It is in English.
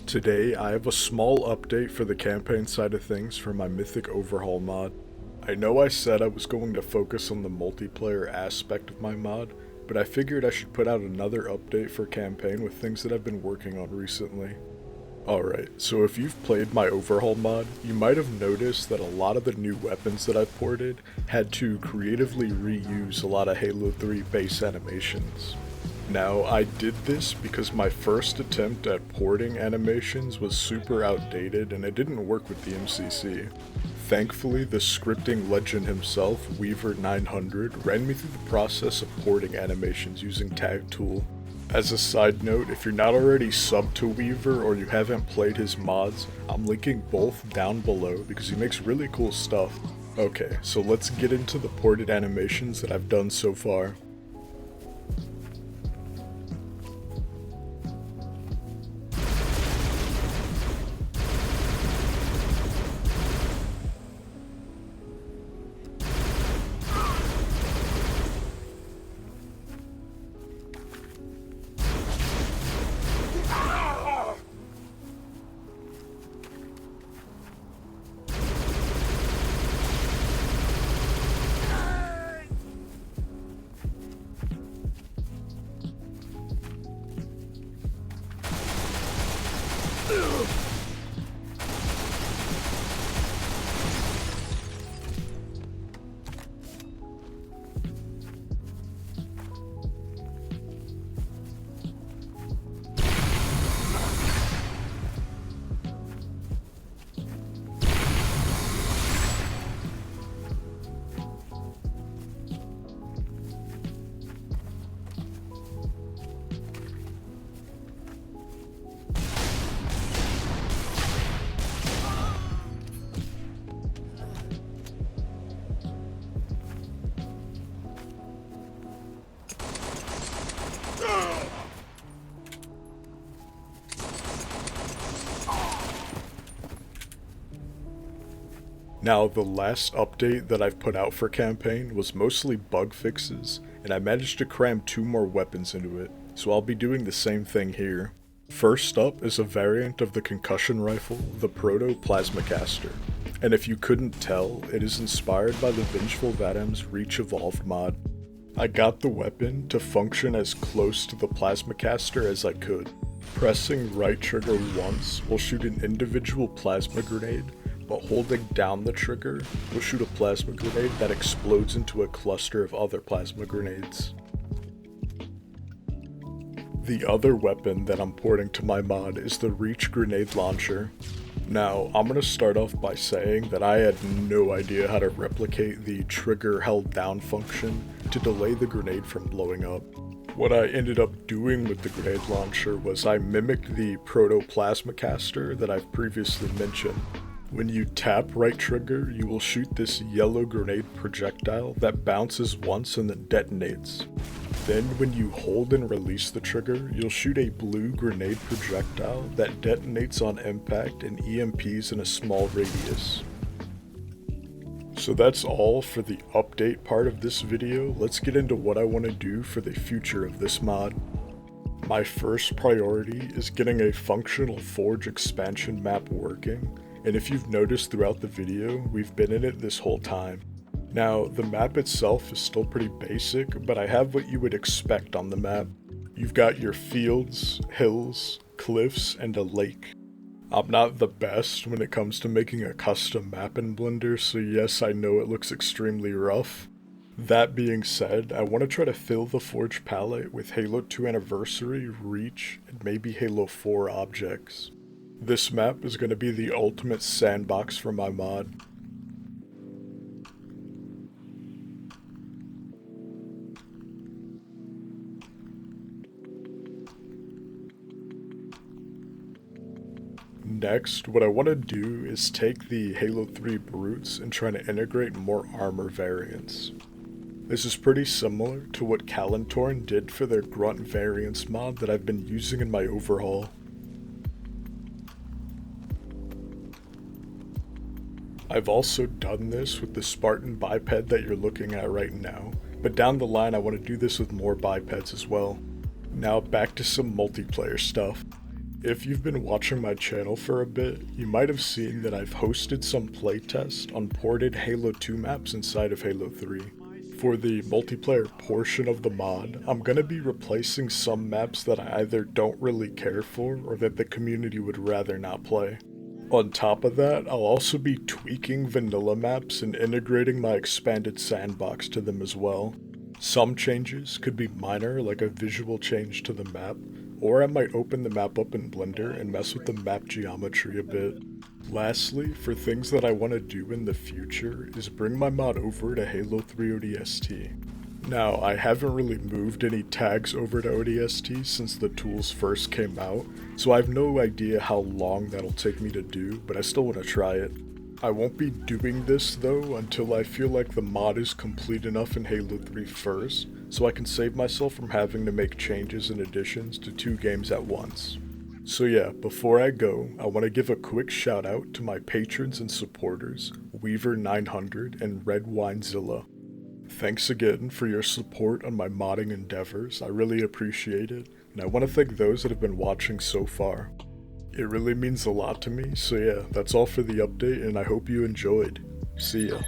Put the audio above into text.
Today, I have a small update for the campaign side of things for my Mythic Overhaul mod. I know I said I was going to focus on the multiplayer aspect of my mod, but I figured I should put out another update for campaign with things that I've been working on recently. Alright, so if you've played my Overhaul mod, you might have noticed that a lot of the new weapons that I've ported had to creatively reuse a lot of Halo 3 base animations. Now, I did this because my first attempt at porting animations was super outdated and it didn't work with the MCC. Thankfully, the scripting legend himself, Weaver900, ran me through the process of porting animations using Tag Tool. As a side note, if you're not already subbed to Weaver or you haven't played his mods, I'm linking both down below because he makes really cool stuff. Okay, so let's get into the ported animations that I've done so far. Now, the last update that I've put out for campaign was mostly bug fixes, and I managed to cram 2 more weapons into it, so I'll be doing the same thing here. First up is a variant of the concussion rifle, the Proto Plasmacaster, and if you couldn't tell, it is inspired by the Vengeful Vadam's Reach Evolved mod. I got the weapon to function as close to the Plasmacaster as I could. Pressing right trigger once will shoot an individual plasma grenade, but holding down the trigger will shoot a plasma grenade that explodes into a cluster of other plasma grenades. The other weapon that I'm porting to my mod is the Reach Grenade Launcher. Now, I'm going to start off by saying that I had no idea how to replicate the trigger held down function to delay the grenade from blowing up. What I ended up doing with the grenade launcher was I mimicked the Proto Plasmacaster that I've previously mentioned. When you tap right trigger, you will shoot this yellow grenade projectile that bounces once and then detonates. Then when you hold and release the trigger, you'll shoot a blue grenade projectile that detonates on impact and EMPs in a small radius. So that's all for the update part of this video. Let's get into what I want to do for the future of this mod. My first priority is getting a functional Forge expansion map working. And if you've noticed throughout the video, we've been in it this whole time. Now, the map itself is still pretty basic, but I have what you would expect on the map. You've got your fields, hills, cliffs, and a lake. I'm not the best when it comes to making a custom map in Blender, so yes, I know it looks extremely rough. That being said, I want to try to fill the Forge palette with Halo 2 Anniversary, Reach, and maybe Halo 4 objects. This map is going to be the ultimate sandbox for my mod. Next, what I want to do is take the Halo 3 brutes and try to integrate more armor variants. This is pretty similar to what Kalentorn did for their grunt variants mod that I've been using in my overhaul. I've also done this with the Spartan biped that you're looking at right now, but down the line I want to do this with more bipeds as well. Now back to some multiplayer stuff. If you've been watching my channel for a bit, you might have seen that I've hosted some playtests on ported Halo 2 maps inside of Halo 3. For the multiplayer portion of the mod, I'm gonna be replacing some maps that I either don't really care for or that the community would rather not play. On top of that, I'll also be tweaking vanilla maps and integrating my expanded sandbox to them as well. Some changes could be minor, like a visual change to the map, or I might open the map up in Blender and mess with the map geometry a bit. Lastly, for things that I want to do in the future, is bring my mod over to Halo 3 ODST. Now, I haven't really moved any tags over to ODST since the tools first came out, so I have no idea how long that'll take me to do, but I still want to try it. I won't be doing this though until I feel like the mod is complete enough in Halo 3 first, so I can save myself from having to make changes and additions to 2 games at once. So yeah, before I go, I want to give a quick shout out to my patrons and supporters, Weaver900 and Red Winezilla. Thanks again for your support on my modding endeavors, I really appreciate it, and I want to thank those that have been watching so far. It really means a lot to me, so yeah, that's all for the update and I hope you enjoyed. See ya.